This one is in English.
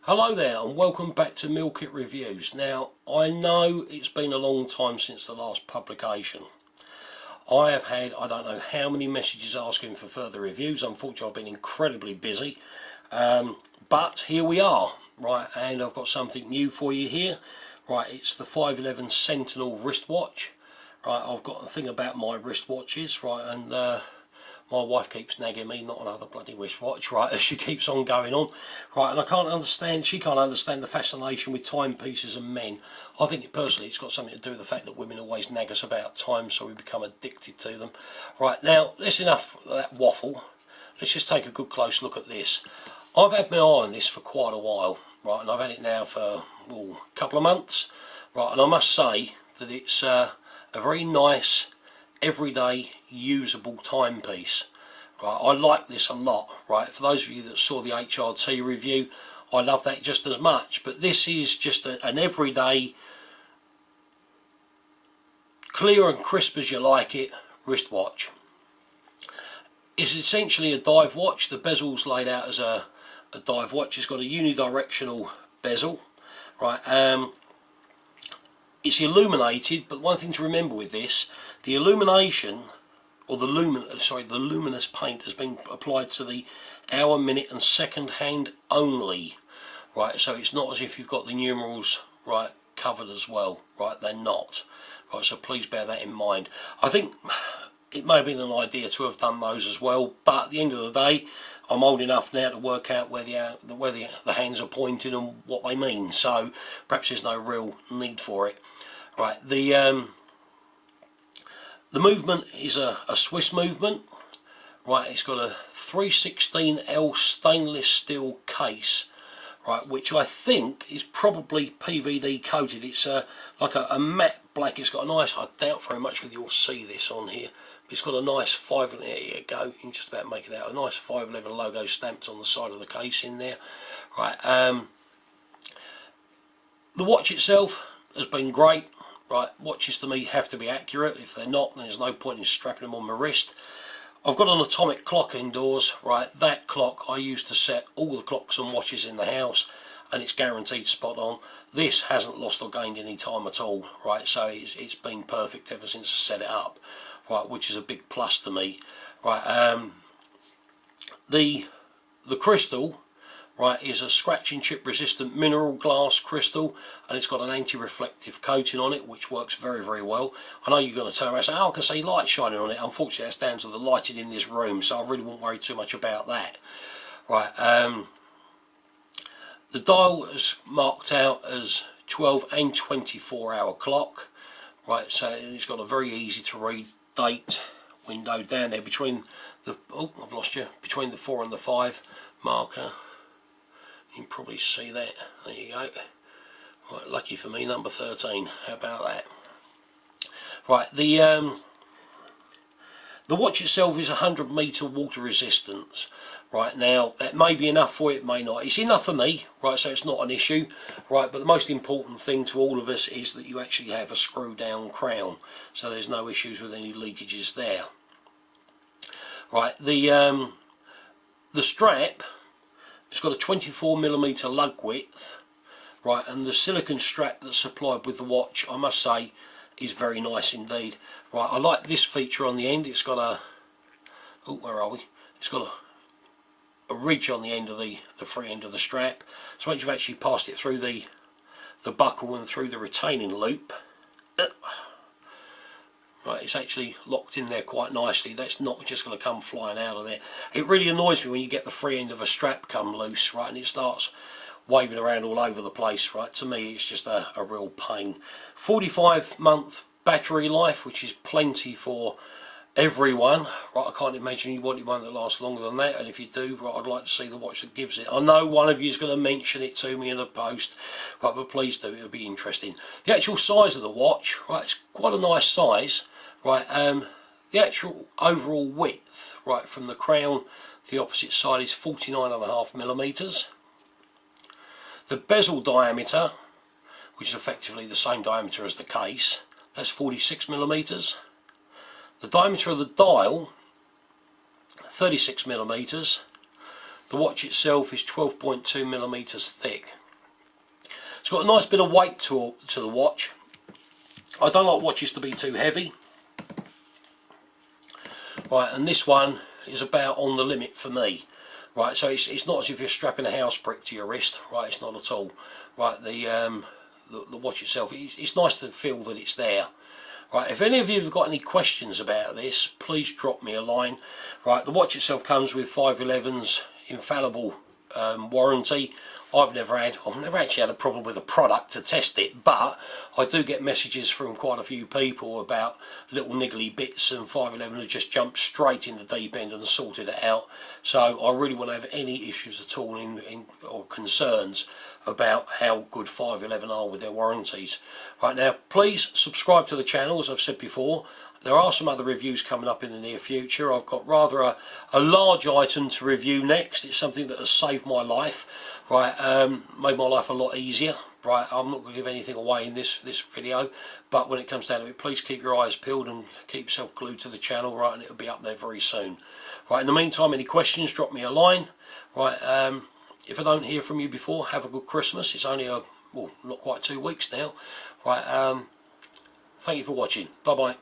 Hello there and welcome back to Meal Kit Reviews. Now, I know it's been a long time since the last publication. I have had, I don't know how many messages asking for further reviews. Unfortunately, I've been incredibly busy. But here we are, right, and I've got something new for you here. Right, it's the 511 Sentinel wristwatch. Right, I've got a thing about my wristwatches, right, and my wife keeps nagging me, not another bloody wristwatch, right, as she keeps on going on. Right, and she can't understand the fascination with timepieces and men. I think personally it's got something to do with the fact that women always nag us about time, so we become addicted to them. Right, now, that's enough of that waffle. Let's just take a good close look at this. I've had my eye on this for quite a while, right, and I've had it now for a couple of months. Right, and I must say that it's a very nice, everyday, usable timepiece. Right, I like this a lot. Right, for those of you that saw the HRT review, I love that just as much. But this is just an everyday, clear and crisp as you like it, wristwatch. It's essentially a dive watch. The bezel's laid out as a dive watch. It's got a unidirectional bezel. Right, it's illuminated, but one thing to remember with this, the illumination, or the luminous paint has been applied to the hour, minute and second hand only. Right, so it's not as if you've got the numerals, right, covered as well. Right, they're not. Right, so please bear that in mind. I think it may have been an idea to have done those as well, but at the end of the day, I'm old enough now to work out where the hands are pointing and what they mean, so perhaps there's no real need for it. Right, the movement is a Swiss movement. Right, it's got a 316L stainless steel case, right, which I think is probably PVD coated. It's like a matte black. It's got a nice, I doubt very much whether you'll see this on here, but it's got a nice 511, there you go, you can just about make it out, a nice 511 logo stamped on the side of the case in there. Right, the watch itself has been great. Right, watches to me have to be accurate. If they're not, then there's no point in strapping them on my wrist. I've got an atomic clock indoors. Right, that clock I use to set all the clocks and watches in the house, and it's guaranteed spot on. This hasn't lost or gained any time at all. Right, so it's been perfect ever since I set it up. Right, which is a big plus to me. Right, the crystal, right, is a scratch and chip resistant mineral glass crystal, and it's got an anti-reflective coating on it which works very, very well. I know you're going to turn around and say, oh, I can see light shining on it. Unfortunately that's down to the lighting in this room, so I really won't worry too much about that. Right, the dial is marked out as 12 and 24 hour clock. Right, so it's got a very easy to read date window down there between the, oh, I've lost you, between the 4 and the 5 marker. You can probably see that. There you go. Right, lucky for me, number 13. How about that? Right, the watch itself is 100 metre water resistance. Right, now that may be enough for you, it may not. It's enough for me, right, so it's not an issue. Right, but the most important thing to all of us is that you actually have a screw down crown, so there's no issues with any leakages there. Right, the strap, it's got a 24mm lug width, right, and the silicone strap that's supplied with the watch, I must say, is very nice indeed. Right, I like this feature on the end. It's got a, oh, where are we? It's got a ridge on the end of the free end of the strap. So once you've actually passed it through the buckle and through the retaining loop, right, it's actually locked in there quite nicely. That's not just going to come flying out of there. It really annoys me when you get the free end of a strap come loose, right, and it starts waving around all over the place. Right, to me it's just a real pain. 45-month battery life, which is plenty for everyone. Right, I can't imagine you wanted one that lasts longer than that, and if you do, right, I'd like to see the watch that gives it. I know one of you is going to mention it to me in the post, right, but please do, it'll be interesting. The actual size of the watch, right, it's quite a nice size. Right, the actual overall width, right, from the crown to the opposite side is 49.5mm. The bezel diameter, which is effectively the same diameter as the case, that's 46mm. The diameter of the dial, 36mm. The watch itself is 12.2mm thick. It's got a nice bit of weight to the watch. I don't like watches to be too heavy. Right, and this one is about on the limit for me. Right, so it's not as if you're strapping a house brick to your wrist. Right, it's not at all. Right, the watch itself, it's nice to feel that it's there. Right, if any of you have got any questions about this, please drop me a line. Right, the watch itself comes with 511's infallible warranty. I've never actually had a problem with the product to test it, but I do get messages from quite a few people about little niggly bits, and 511 have just jumped straight in the deep end and sorted it out. So I really won't have any issues at all or concerns about how good 511 are with their warranties. Right, now please subscribe to the channel. As I've said before, there are some other reviews coming up in the near future. I've got rather a large item to review next. It's something that has saved my life, right, made my life a lot easier. Right, I'm not going to give anything away in this video, but when it comes down to it, please keep your eyes peeled and keep yourself glued to the channel, right, and it'll be up there very soon. Right, in the meantime, any questions, drop me a line. Right, if I don't hear from you before, have a good Christmas. It's only well, not quite 2 weeks now. Right, thank you for watching. Bye bye.